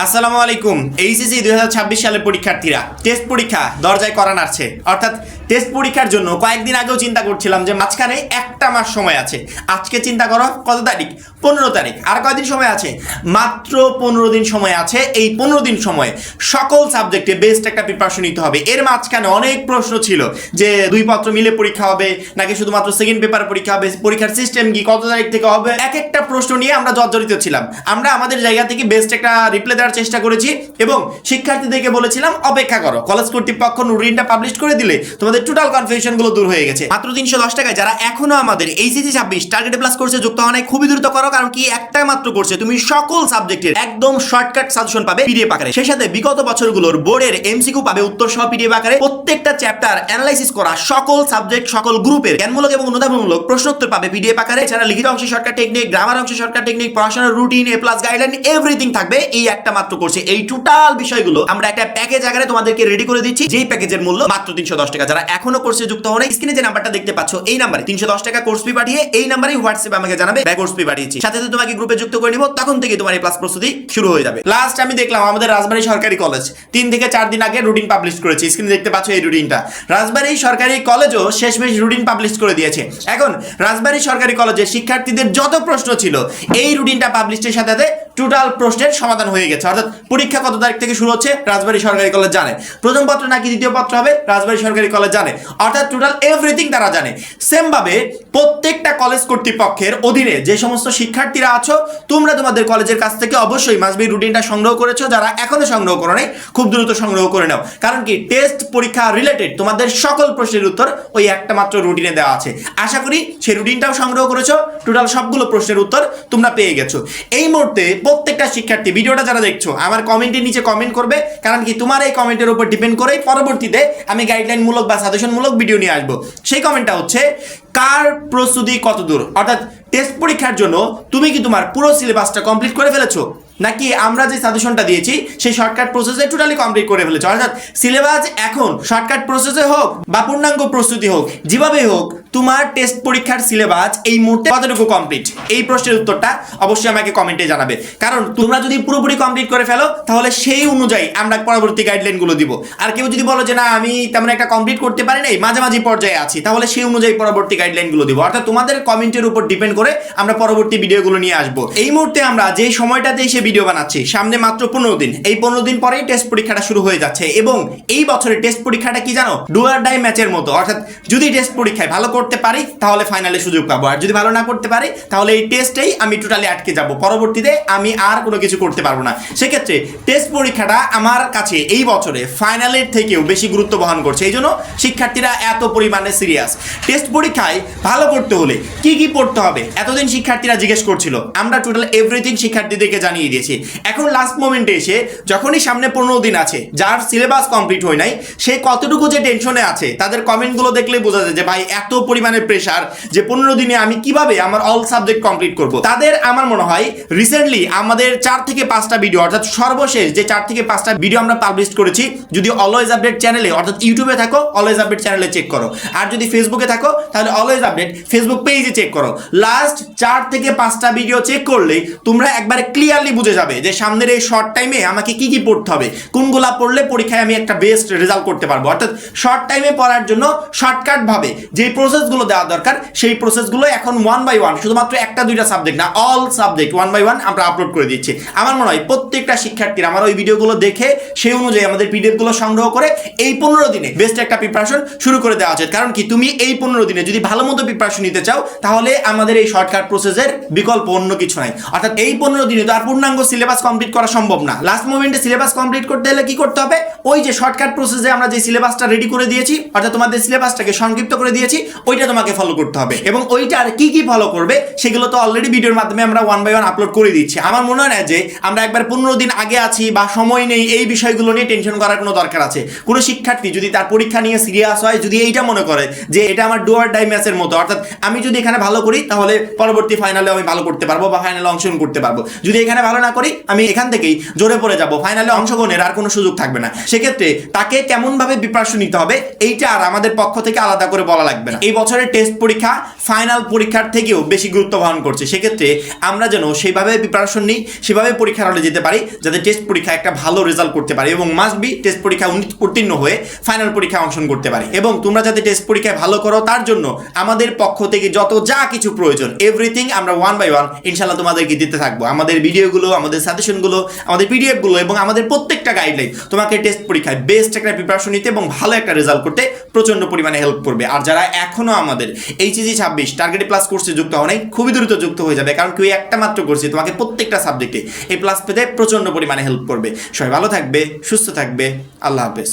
আসসালামু আলাইকুম। এইচএসসি 2026 সালের পরীক্ষার্থীরা টেস্ট পরীক্ষা দরজায় করা নাড়ছে। অর্থাৎ টেস্ট পরীক্ষার জন্য কয়েকদিন আগেও চিন্তা করছিলাম যে মাঝখানে একটা মাস সময় আছে। আজকে চিন্তা করো কত তারিখ? 15 তারিখ। আর কয়দিন সময় আছে? মাত্র 15 দিন সময় আছে। এই 15 দিন সময় সকল সাবজেক্টে বেস্ট একটা প্রিপারেশন নিতে হবে। এর মাঝখানে অনেক প্রশ্ন ছিল যে দুই পত্র মিলে পরীক্ষা হবে নাকি শুধুমাত্র সেকেন্ড পেপার পরীক্ষা হবে, পরীক্ষার সিস্টেম কি, কত তারিখ থেকে হবে, এক একটা প্রশ্ন নিয়ে আমরা জর্জরিত ছিলাম। আমরা আমাদের জায়গা থেকে বেস্ট একটা রিপ্লাই দেওয়ার চেষ্টা করেছি এবং শিক্ষার্থীদেরকে বলেছিলাম অপেক্ষা করো, কলেজ কর্তৃপক্ষ রুটিনটা পাবলিশ করে দিলে তোমাদের টোটাল কনফিউশন গুলো দূর হয়ে গেছে। মাত্র 310 টাকায় যারা এখনো আমাদের এইচএসসি 26 টার্গেট প্লাস কোর্সে যুক্ত হওয়া নাই, খুবই দ্রুত করো, কারণ কি একটা মাত্র কোর্সে তুমি সকল সাবজেক্টের একদম শর্টকাট সাজেশন পাবে পিডিএফ আকারে। সেই সাথে বিগত বছরগুলোর বোর্ডের এমসিকিউ পাবে উত্তর সহ পিডিএফ আকারে। প্রত্যেকটা চ্যাপ্টার অ্যানালাইসিস করা সকল সাবজেক্ট সকল গ্রুপের জ্ঞানমূলক এবং অনুধাবনমূলক প্রশ্নোত্তর পাবে পিডিএফ আকারে। এছাড়া লিখিত অংশে শর্টকাট টেকনিক, গ্রামার অংশে শর্টকাট টেকনিক, পড়াশোনার রুটিন, এ প্লাস গাইডলাইন, এভরিথিং থাকবে এই একটা মাত্র কোর্সে। এই টোটাল বিষয়গুলো আমরা একটা প্যাকেজ আকারে তোমাদেরকে রেডি করে দিচ্ছি, যেই প্যাকেজের মূল্য মাত্র 310 টাকা। যারা এখনো কোর্সে যুক্ত হন, স্ক্রিনে যে নাম্বারটা দেখতে পাচ্ছ এই নাম্বারে 310 টাকা কোর্স ফি পাঠিয়ে এই নাম্বারে হোয়াটসঅ্যাপে আমাকে জানাবে ব্যাক কোর্স ফি পাঠিয়েছি, সাথে সাথে তোমাকে গ্রুপে যুক্ত করে নিব। তখন থেকে তোমার এই প্লাস প্রস্তুতি শুরু হয়ে যাবে। লাস্ট আমি দেখলাম আমাদের রাজবাড়ী সরকারি কলেজ 3 থেকে 4 দিন আগে রুটিন পাবলিশ করেছে। স্ক্রিনে দেখতে পাচ্ছ এই রুটিনটা। রাজবাড়ী সরকারি কলেজও শেষমেশ রুটিন পাবলিশ করে দিয়েছে। এখন রাজবাড়ী সরকারি কলেজের শিক্ষার্থীদের যত প্রশ্ন ছিল এই রুটিনটা পাবলিশের সাথে সাথে টোটাল প্রশ্নের সমাধান হয়ে গেছে। অর্থাৎ পরীক্ষা কত তারিখ থেকে শুরু হচ্ছে রাজবাড়ী সরকারি কলেজ জানে, প্রথম পত্র নাকি দ্বিতীয় পত্র হবে রাজবাড়ী সরকারি কলেজ জানে। অর্থাৎ টোটাল এভরিথিং তারা জানে। সেম ভাবে প্রত্যেকটা কলেজ কর্তৃপক্ষের অধীনে যে সমস্ত শিক্ষার্থীরা আছো, তোমরা তোমাদের কলেজের কাছ থেকে অবশ্যই মাসবি রুটিনটা সংগ্রহ করেছো। যারা এখনো সংগ্রহ করো নাই, খুব দ্রুত সংগ্রহ করে নাও, কারণ কি টেস্ট পরীক্ষা রিলেটেড তোমাদের সকল প্রশ্নের উত্তর ওই একটা মাত্র রুটিনে দেওয়া আছে। আশা করি সেই রুটিনটাও সংগ্রহ করেছো, টোটাল সবগুলো প্রশ্নের উত্তর তোমরা পেয়ে গেছো। এই মুহূর্তে প্রত্যেকটা শিক্ষার্থী ভিডিওটা যারা দেখছো আমার কমেন্টের নিচে কমেন্ট করবে, কারণ কি তোমার এই কমেন্টের উপর ডিপেন্ড করেই পরবর্তীতে আমি গাইডলাইন মূলক বা সাজেশন মূলক ভিডিও নিয়ে আসবো। সেই কমেন্টটা হচ্ছে কার প্রস্তুতি কত দূর, অর্থাৎ টেস্ট পরীক্ষার জন্য তুমি কি তোমার পুরো সিলেবাসটা কমপ্লিট করে ফেলেছো, নাকি আমরা যে সাজেশনটা দিয়েছি সেই শর্টকাট প্রসেসে টোটালি কমপ্লিট করে ফেলেছো। অর্থাৎ সিলেবাস এখন শর্টকাট প্রসেসে হোক বা পূর্ণাঙ্গ প্রস্তুতি হোক, যেভাবেই হোক তোমার টেস্ট পরীক্ষার সিলেবাস এই মুহূর্তে কতটুকু কমপ্লিট, এই প্রশ্নের উত্তরটা অবশ্যই আমাকে কমেন্টে জানাবে। কারণ তোমরা যদি পুরোপুরি কমপ্লিট করে ফেলো তাহলে সেই অনুযায়ী আমরা পরবর্তী গাইডলাইনগুলো দিব। আর কেউ যদি বলো যে না আমি তেমন একটা কমপ্লিট করতে পারি নাই, মাঝামাঝি পর্যায়ে আছি, তাহলে সেই অনুযায়ী পরবর্তী গাইডলাইনগুলো দিব। অর্থাৎ তোমাদের কমেন্টের উপর ডিপেন্ড করে আমরা পরবর্তী ভিডিওগুলো নিয়ে আসবো। এই মুহূর্তে আমরা যে সময়টাতে এসে ভিডিও বানাচ্ছি, সামনে মাত্র 15 দিন, এই 15 দিন পরেই টেস্ট পরীক্ষাটা শুরু হয়ে যাচ্ছে। এবং এই বছরের টেস্ট পরীক্ষাটা কি জানো, ডু অর ডাই ম্যাচের মতো। অর্থাৎ যদি টেস্ট পরীক্ষায় ভালো করতে পারি তাহলে ফাইনালে সুযোগ পাবো, আর যদি ভালো না করতে পারি তাহলে এই টেস্টেই আমি টোটালি আটকে যাব, পরবর্তীতে আমি আর কোনো কিছু করতে পারবো না। সেক্ষেত্রে টেস্ট পরীক্ষাটা আমার কাছে এই বছরে ফাইনালের থেকেও বেশি গুরুত্ব বহন করছে। এই জন্য শিক্ষার্থীরা এত পরিমাণে সিরিয়াস। টেস্ট পরীক্ষায় ভালো করতে হলে কি কি পড়তে হবে এতদিন শিক্ষার্থীরা জিজ্ঞেস করছিল, আমরা টোটাল এভরিথিং শিক্ষার্থীদেরকে জানিয়ে দিয়েছি। এখন লাস্ট মোমেন্টে এসে যখনই সামনে 15 দিন আছে, যার সিলেবাস কমপ্লিট হয় নাই, সে কতটুকু যে টেনশনে আছে তাদের কমেন্টগুলো দেখলেই বোঝা যায় যে ভাই এত পরিমাণে প্রেশার যে 15 দিনে আমি কিভাবে আমার অল সাবজেক্ট কমপ্লিট করব। তাদের আমার মনে হয় রিসেন্টলি আমাদের 4 থেকে 5টা ভিডিও, অর্থাৎ সর্বশেষ যে 4 থেকে 5টা ভিডিও আমরা পাবলিশ করেছি, যদি অলওয়েজ আপডেট চ্যানেলে অর্থাৎ ইউটিউবে থাকো অলওয়েজ আপডেট চ্যানেলে চেক করো, আর যদি ফেসবুকে থাকো তাহলে অলওয়েজ আপডেট ফেসবুক পেজে চেক করো। লাস্ট 4 থেকে 5টা ভিডিও চেক করলে তোমরা একবারে ক্লিয়ারলি বুঝে যাবে যে সামনের এই শর্ট টাইমে আমাকে কি কি পড়তে হবে, কোনগুলা পড়লে পরীক্ষায় আমি একটা বেস্ট রেজাল্ট করতে পারবো। অর্থাৎ শর্ট টাইমে পড়ার জন্য শর্টকাট ভাবে যে প্রসেসগুলো দেওয়া দরকার সেই প্রসেসগুলো এখন 1 বাই 1, শুধুমাত্র একটা দুইটা সাবজেক্ট না, অল সাবজেক্ট 1 বাই 1 আমরা আপলোড করে দিচ্ছি। আমার মনে হয় প্রত্যেকটা শিক্ষার্থীরা আমার ওই ভিডিওগুলো দেখে সেই অনুযায়ী আমাদের পিডিএফগুলো সংগ্রহ করে এই 15 দিনে বেস্ট একটা প্রিপারেশন শুরু করে দেওয়া উচিত। কারণ কি তুমি এই 15 দিনে যদি ভালো মতো প্রিপারেশন নিতে চাও তাহলে আমাদের এই শর্টকাট প্রসেসের বিকল্প অন্য কিছু নাই। অর্থাৎ এই 15 দিনে তো আর পূর্ণাঙ্গ সিলেবাস কমপ্লিট করা সম্ভব না। লাস্ট মোমেন্টে সিলেবাস কমপ্লিট করতে হলে কি করতে হবে, ওই যে শর্টকাট প্রসেসে আমরা যে সিলেবাসটা রেডি করে দিয়েছি, অর্থাৎ তোমাদের সিলেবাসটাকে সংক্ষিপ্ত করে দিয়েছি, ওইটা তোমাকে ফলো করতে হবে। এবং ওইটার কি কি ফলো করবে সেগুলো তো অলরেডি ভিডিওর মাধ্যমে আমরা 1 বাই 1 আপলোড করে দিচ্ছি। আমার মনে হয় না যে আমরা একবার 15 দিন আগে আছি বা সময় নেই এই বিষয়গুলো নিয়ে টেনশন করার কোনো দরকার আছে। কোনো শিক্ষার্থী যদি তার পরীক্ষা নিয়ে সিরিয়াস হয়, যদি এইটা মনে করে যে এটা আমার ডু অর ডাই ম্যাচের মতো, অর্থাৎ আমি যদি এখানে ভালো করি তাহলে পরবর্তী ফাইনালে আমি ভালো করতে পারবো বা ফাইনালে অংশগ্রহণ করতে পারবো, যদি এখানে ভালো না করি আমি এখান থেকেই জোরে পড়ে যাবো, ফাইনালে অংশগ্রহণের আর কোনো সুযোগ থাকবে না। সেক্ষেত্রে তাকে কেমন ভাবে প্রিপারেশন নিতে হবে এইটা আর আমাদের পক্ষ থেকে আলাদা করে বলা লাগবে না। এই বছরের টেস্ট পরীক্ষা ফাইনাল পরীক্ষার থেকেও বেশি গুরুত্ব বহন করছে। সেক্ষেত্রে আমরা যেন সেইভাবে প্রিপারেশন নিই, সেভাবে পরীক্ষার হলে যেতে পারি, যাতে টেস্ট পরীক্ষা একটা ভালো রেজাল্ট করতে পারি এবং মাস্ট বি টেস্ট পরীক্ষা উত্তীর্ণ হয়ে ফাইনাল পরীক্ষায় অংশগ্রহণ করতে পারি। এবং তোমরা যাতে টেস্ট পরীক্ষায় ভালো করো তার জন্য আমাদের পক্ষ থেকে যত যা কিছু প্রয়োজন এভরিথিং আমরা ওয়ান বাই ওয়ান ইনশাল্লাহ তোমাদেরকে দিতে থাকবো। আমাদের ভিডিওগুলো, আমাদের সাজেশনগুলো, আমাদের পিডিএফগুলো এবং আমাদের প্রত্যেকটা গাইডলাইন তোমাকে টেস্ট পরীক্ষায় বেস্ট একটা প্রিপারেশন নিতে এবং ভালো একটা রেজাল্ট করতে প্রচন্ড পরিমাণে হেল্প করবে। আর যারা এখনো আমাদের এইচএসসি 26 টার্গেট প্লাস কোর্সে যুক্ত হও নাই, খুবই দ্রুত যুক্ত হয়ে যাবে, কারণ কেউ একটা মাত্র কোর্সে তোমাকে প্রত্যেকটা সাবজেক্টে এই প্লাস পেতে প্রচন্ড পরিমাণে হেল্প করবে। সবাই ভালো থাকবে, সুস্থ থাকবে, আল্লাহ হাফেজ।